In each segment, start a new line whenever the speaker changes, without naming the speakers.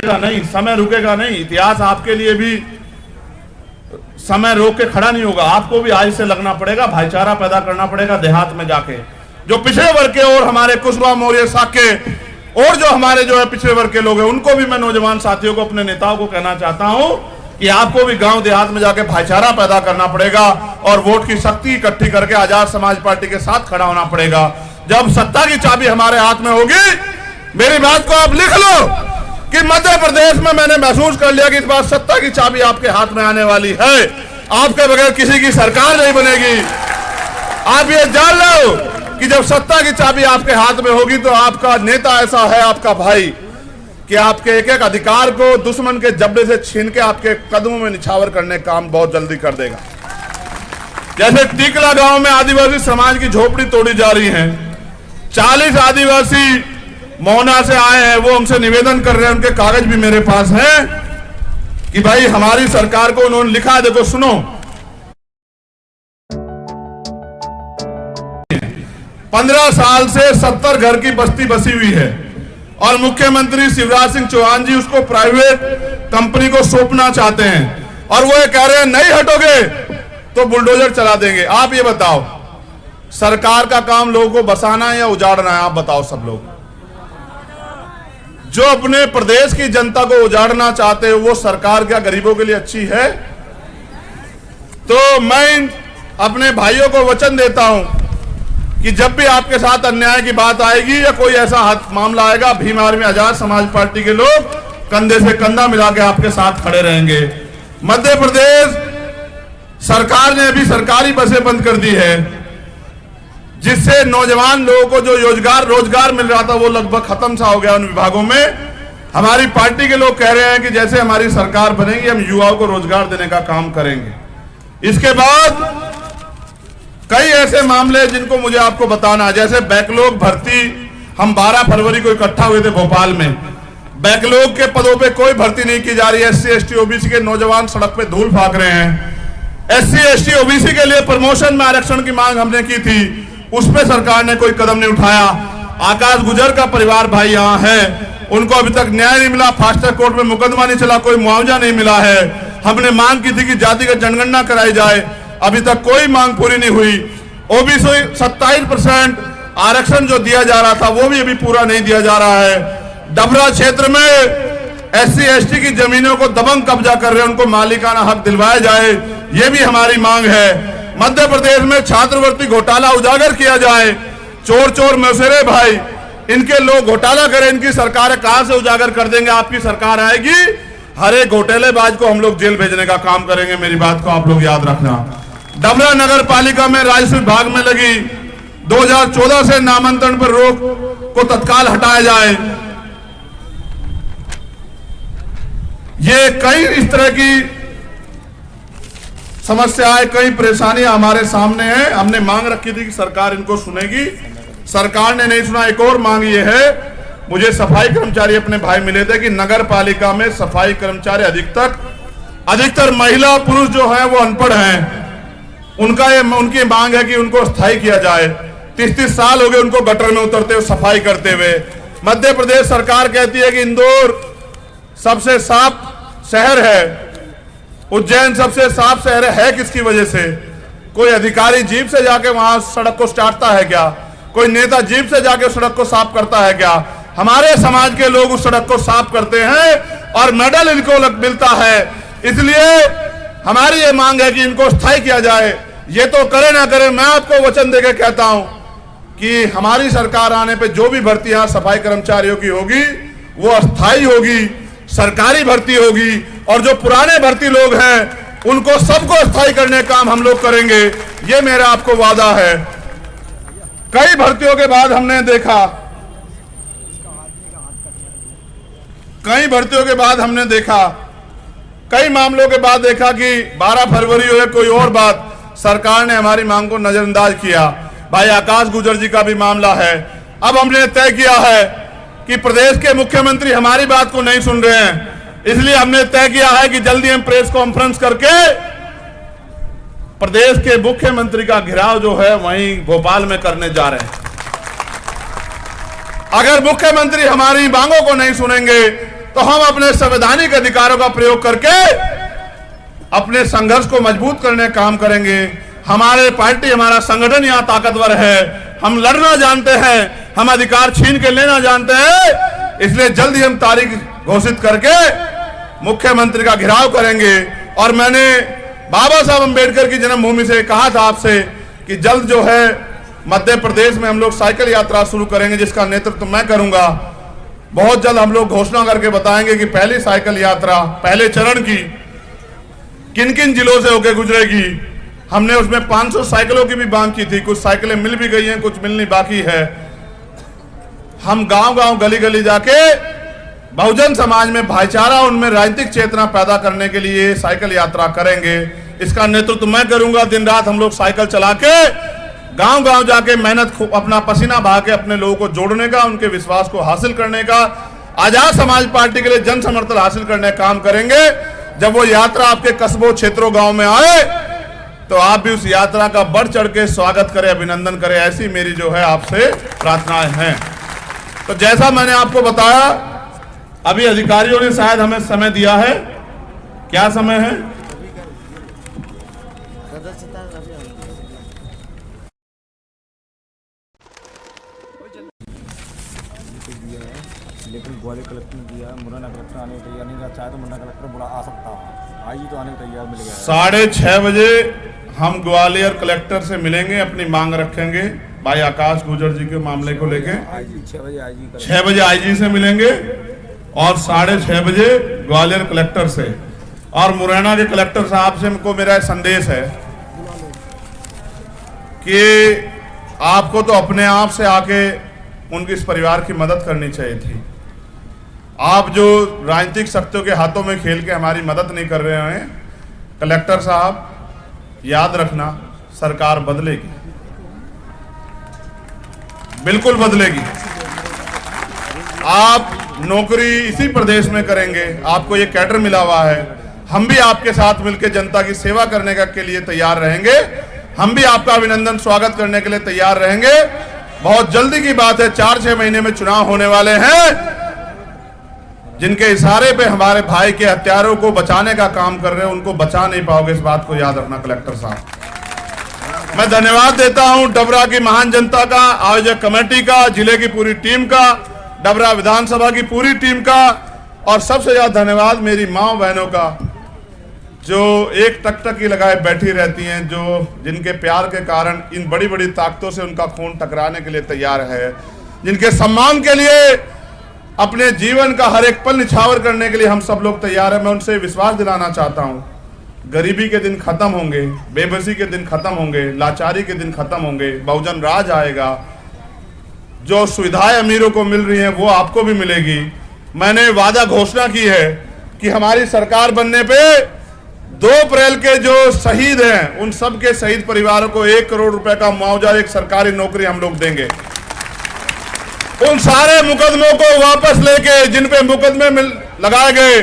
नहीं, समय रुकेगा नहीं। इतिहास आपके लिए भी समय रोक के खड़ा नहीं होगा। आपको भी आज से लगना पड़ेगा, भाईचारा पैदा करना पड़ेगा देहात में जाके। जो पिछड़े वर्ग के और हमारे कुशवाहा मौर्य साके और जो हमारे जो है पिछड़े वर्ग के लोग हैं, उनको भी मैं नौजवान साथियों को, अपने नेताओं को कहना चाहता हूं कि आपको भी गांव देहात में जाके भाईचारा पैदा करना पड़ेगा और वोट की शक्ति इकट्ठी करके आजाद समाज पार्टी के साथ खड़ा होना पड़ेगा। जब सत्ता की चाबी हमारे हाथ में होगी, मेरी बात को आप लिख लो कि मध्य प्रदेश में मैंने महसूस कर लिया कि इस बार सत्ता की चाबी आपके हाथ में आने वाली है। आपके बगैर किसी की सरकार नहीं बनेगी। आप ये जान लो कि जब सत्ता की चाबी आपके हाथ में होगी तो आपका नेता ऐसा है, आपका भाई, कि आपके एक एक अधिकार को दुश्मन के जबड़े से छीन के आपके कदमों में निछावर करने का काम बहुत जल्दी कर देगा। जैसे टीकला गांव में आदिवासी समाज की झोपड़ी तोड़ी जा रही है, 40 आदिवासी मोहना से आए हैं, वो हमसे निवेदन कर रहे हैं, उनके कागज भी मेरे पास हैं कि भाई हमारी सरकार को उन्होंने लिखा है, देखो सुनो, 15 साल से 70 घर की बस्ती बसी हुई है और मुख्यमंत्री शिवराज सिंह चौहान जी उसको प्राइवेट कंपनी को सौंपना चाहते हैं और वो ये कह रहे हैं नहीं हटोगे तो बुलडोजर चला देंगे। आप ये बताओ, सरकार का काम लोगों को बसाना है या उजाड़ना है? आप बताओ सब लोग। जो अपने प्रदेश की जनता को उजाड़ना चाहते हैं, वो सरकार क्या गरीबों के लिए अच्छी है? तो मैं अपने भाइयों को वचन देता हूं कि जब भी आपके साथ अन्याय की बात आएगी या कोई ऐसा मामला आएगा, भीम आर्मी आजाद समाज पार्टी के लोग कंधे से कंधा मिला के आपके साथ खड़े रहेंगे। मध्य प्रदेश सरकार ने अभी सरकारी बसें बंद कर दी है, जिससे नौजवान लोगों को जो रोजगार मिल रहा था वो लगभग खत्म सा हो गया उन विभागों में। हमारी पार्टी के लोग कह रहे हैं कि जैसे हमारी सरकार बनेगी हम युवाओं को रोजगार देने का काम करेंगे। इसके बाद कई ऐसे मामले जिनको मुझे आपको बताना है, जैसे बैकलॉग भर्ती। हम 12 फरवरी को इकट्ठा हुए थे भोपाल में। बैकलॉग के पदों पे कोई भर्ती नहीं की जा रही है। SC ST OBC के नौजवान सड़क पे धूल फाक रहे हैं। SC ST OBC के लिए प्रमोशन में आरक्षण की मांग हमने की थी, उस पर सरकार ने कोई कदम नहीं उठाया। आकाश गुजर का परिवार भाई यहाँ है, उनको अभी तक न्याय नहीं मिला, फास्ट ट्रैक कोर्ट में मुकदमा नहीं चला, कोई मुआवजा नहीं मिला है। हमने मांग की थी कि जातिगत जनगणना कराई जाए, अभी तक कोई मांग पूरी नहीं हुई। OBC 27% आरक्षण जो दिया जा रहा था वो भी अभी पूरा नहीं दिया जा रहा है। डबरा क्षेत्र में SC ST की जमीनों को दबंग कब्जा कर रहे हैं, उनको मालिकाना हक दिलवाया जाए, ये भी हमारी मांग है। मध्य प्रदेश में छात्रवृत्ति घोटाला उजागर किया जाए। चोर चोर मौसेरे भाई, इनके लोग घोटाला करें, इनकी सरकार कहां से उजागर कर देंगे? आपकी सरकार आएगी, हर एक घोटालेबाज को हम लोग जेल भेजने का काम करेंगे। मेरी बात को आप लोग याद रखना। डबरा नगर पालिका में राजस्व विभाग में लगी 2014 से नामांतरण पर रोक को तत्काल हटाया जाए। ये कई इस तरह की समस्याएं, कई परेशानियां हमारे सामने हैं। हमने मांग रखी थी कि सरकार इनको सुनेगी, सरकार ने नहीं सुना। एक और मांग ये है, मुझे सफाई कर्मचारी अपने भाई मिले थे कि नगर पालिका में सफाई कर्मचारी अधिकतर महिला पुरुष जो है वो अनपढ़ हैं। उनकी मांग है कि उनको स्थायी किया जाए। 30-30 साल हो गए उनको गटर में उतरते हुए, सफाई करते हुए। मध्य प्रदेश सरकार कहती है कि इंदौर सबसे साफ शहर है, उज्जैन सबसे साफ शहर है। किसकी वजह से? कोई अधिकारी जीप से जाके वहां सड़क को चाटता है क्या? कोई नेता जीप से जाके सड़क को साफ करता है क्या? हमारे समाज के लोग उस सड़क को साफ करते हैं और मेडल इनको मिलता है। इसलिए हमारी ये मांग है कि इनको स्थायी किया जाए। ये तो करे ना करे, मैं आपको वचन देकर कहता हूं कि हमारी सरकार आने पे जो भी भर्ती यहां सफाई कर्मचारियों की होगी वो अस्थायी होगी, सरकारी भर्ती होगी। और जो पुराने भर्ती लोग हैं उनको सबको स्थायी करने का काम हम लोग करेंगे, ये मेरा आपको वादा है। कई भर्तियों के बाद हमने देखा, कई मामलों के बाद देखा कि 12 फरवरी हो या कोई और बात, सरकार ने हमारी मांग को नजरअंदाज किया। भाई आकाश गुजर जी का भी मामला है। अब हमने तय किया है कि प्रदेश के मुख्यमंत्री हमारी बात को नहीं सुन रहे हैं, इसलिए हमने तय किया है कि जल्दी हम प्रेस कॉन्फ्रेंस करके प्रदेश के मुख्यमंत्री का घेराव जो है वहीं भोपाल में करने जा रहे हैं। अगर मुख्यमंत्री हमारी मांगों को नहीं सुनेंगे तो हम अपने संवैधानिक अधिकारों का प्रयोग करके अपने संघर्ष को मजबूत करने का काम करेंगे। हमारे पार्टी, हमारा संगठन यहाँ ताकतवर है, हम लड़ना जानते हैं, हम अधिकार छीन के लेना जानते हैं। इसलिए जल्द ही हम तारीख घोषित करके मुख्यमंत्री का घेराव करेंगे। और मैंने बाबा साहब अंबेडकर की जन्मभूमि से कहा था आपसे कि जल्द जो है मध्य प्रदेश में हम लोग साइकिल यात्रा शुरू करेंगे, जिसका नेतृत्व मैं करूंगा। बहुत जल्द हम लोग घोषणा करके बताएंगे कि पहली साइकिल यात्रा पहले चरण की किन किन जिलों से होकर गुजरेगी। हमने उसमें 500 साइकिलों की भी मांग की थी, कुछ साइकिलें मिल भी गई हैं, कुछ मिलनी बाकी है। हम गांव गांव गली गली जाके बहुजन समाज में भाईचारा, उनमें राजनीतिक चेतना पैदा करने के लिए साइकिल यात्रा करेंगे। इसका नेतृत्व मैं करूंगा। दिन रात हम लोग साइकिल चला के गांव गांव जाके मेहनत, अपना पसीना बहा के अपने लोगों को जोड़ने का, उनके विश्वास को हासिल करने का, आजाद समाज पार्टी के लिए जन समर्थन हासिल करने का काम करेंगे। जब वो यात्रा आपके कस्बों, क्षेत्रों, गांव में आए तो आप भी उस यात्रा का बढ़ चढ़ के स्वागत करें, अभिनंदन करें। ऐसी मेरी जो है आपसे प्रार्थनाएं हैं। तो जैसा मैंने आपको बताया, अभी अधिकारियों ने शायद हमें समय दिया है। क्या समय है?
लेकिन ग्वालियर कलेक्टर ने दिया, मुरैना कलेक्टर आने को तैयार नहीं रहा। चाहे तो मुरैना कलेक्टर बुला आ सकता है, आज ही तो आने को तैयार मिल गया।
6:30 बजे हम ग्वालियर कलेक्टर से मिलेंगे, अपनी मांग रखेंगे भाई आकाश गुर्जर जी के मामले को लेके। 6 बजे आईजी से मिलेंगे और 6:30 बजे ग्वालियर कलेक्टर से। और मुरैना के कलेक्टर साहब से को मेरा संदेश है कि आपको तो अपने आप से आके उनके इस परिवार की मदद करनी चाहिए थी। आप जो राजनीतिक शक्तियों के हाथों में खेल के हमारी मदद नहीं कर रहे हैं। कलेक्टर साहब, याद रखना, सरकार बदलेगी, बिल्कुल बदलेगी। आप नौकरी इसी प्रदेश में करेंगे, आपको ये कैडर मिला हुआ है। हम भी आपके साथ मिलकर जनता की सेवा करने के लिए तैयार रहेंगे। हम भी आपका अभिनंदन, स्वागत करने के लिए तैयार रहेंगे। बहुत जल्दी की बात है, 4-6 महीने में चुनाव होने वाले हैं। जिनके इशारे पे हमारे भाई के हत्यारों को बचाने का काम कर रहे हैं, उनको बचा नहीं पाओगे, इस बात को याद रखना कलेक्टर साहब। मैं धन्यवाद देता हूं डबरा की महान जनता का, आयोजक कमेटी का, जिले की पूरी टीम का, डबरा विधानसभा की पूरी टीम का, और सबसे ज्यादा धन्यवाद मेरी माँ बहनों का, जो एक टकटकी लगाए बैठी रहती हैं, जो जिनके प्यार के कारण इन बड़ी बड़ी ताकतों से उनका खून टकराने के लिए तैयार है, जिनके सम्मान के लिए अपने जीवन का हर एक पल निछावर करने के लिए हम सब लोग तैयार हैं। मैं उनसे विश्वास दिलाना चाहता हूं, गरीबी के दिन खत्म होंगे, बेबसी के दिन खत्म होंगे, लाचारी के दिन खत्म होंगे, बहुजन राज आएगा। जो सुविधाएं अमीरों को मिल रही हैं वो आपको भी मिलेगी। मैंने वादा घोषणा की है कि हमारी सरकार बनने पे 2 अप्रैल के जो शहीद हैं उन सब के शहीद परिवारों को 1 करोड़ रुपए का मुआवजा, एक सरकारी नौकरी हम लोग देंगे। उन सारे मुकदमों को वापस लेके, जिन पे मुकदमे लगाए गए,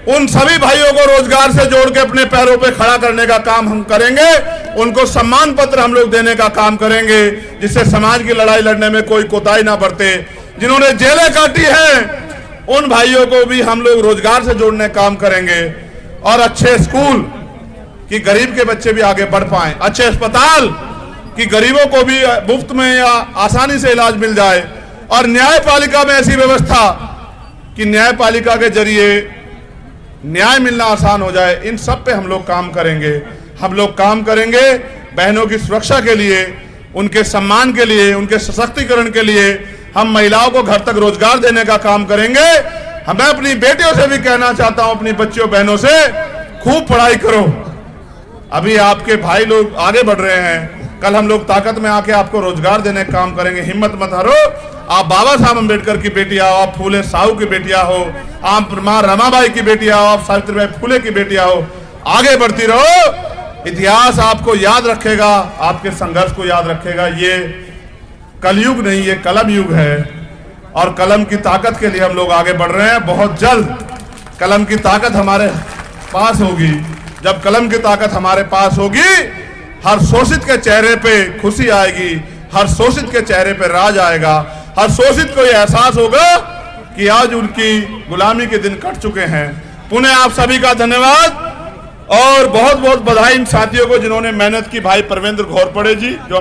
उन सभी भाइयों को रोजगार से जोड़ के अपने पैरों पे खड़ा करने का काम हम करेंगे। उनको सम्मान पत्र हम लोग देने का काम करेंगे, जिससे समाज की लड़ाई लड़ने में कोई कोताही ना बरते। जिन्होंने जेलें काटी हैं उन भाइयों को भी हम लोग रोजगार से जोड़ने का काम करेंगे। और अच्छे स्कूल कि गरीब के बच्चे भी आगे बढ़ पाए, अच्छे अस्पताल कि गरीबों को भी मुफ्त में या आसानी से इलाज मिल जाए, और न्यायपालिका में ऐसी व्यवस्था कि न्यायपालिका के जरिए न्याय मिलना आसान हो जाए। इन सब पे हम लोग काम करेंगे। हम लोग काम करेंगे बहनों की सुरक्षा के लिए, उनके सम्मान के लिए, उनके सशक्तिकरण के लिए। हम महिलाओं को घर तक रोजगार देने का काम करेंगे। मैं अपनी बेटियों से भी कहना चाहता हूं, अपनी बच्चियों बहनों से, खूब पढ़ाई करो। अभी आपके भाई लोग आगे बढ़ रहे हैं, कल हम लोग ताकत में आके आपको रोजगार देने का काम करेंगे। हिम्मत मत हारो। आप बाबा साहब अंबेडकर की बेटियां हो, आप फूले साहू की बेटियां हो, आप मां रमाबाई की बेटियां हो, आप सावित्रीबाई फूले की बेटियां हो, आगे बढ़ती रहो। इतिहास आपको याद रखेगा, आपके संघर्ष को याद रखेगा। ये कलयुग नहीं, ये कलम युग है, और कलम की ताकत के लिए हम लोग आगे बढ़ रहे हैं। बहुत जल्द कलम की ताकत हमारे पास होगी। जब कलम की ताकत हमारे पास होगी, हर शोषित के चेहरे पे खुशी आएगी, हर शोषित के चेहरे पे राज आएगा, हर शोषित को यह एहसास होगा कि आज उनकी गुलामी के दिन कट चुके हैं। पुनः आप सभी का धन्यवाद और बहुत बहुत बधाई इन साथियों को जिन्होंने मेहनत की। भाई परवेंद्र घोरपड़े जी जो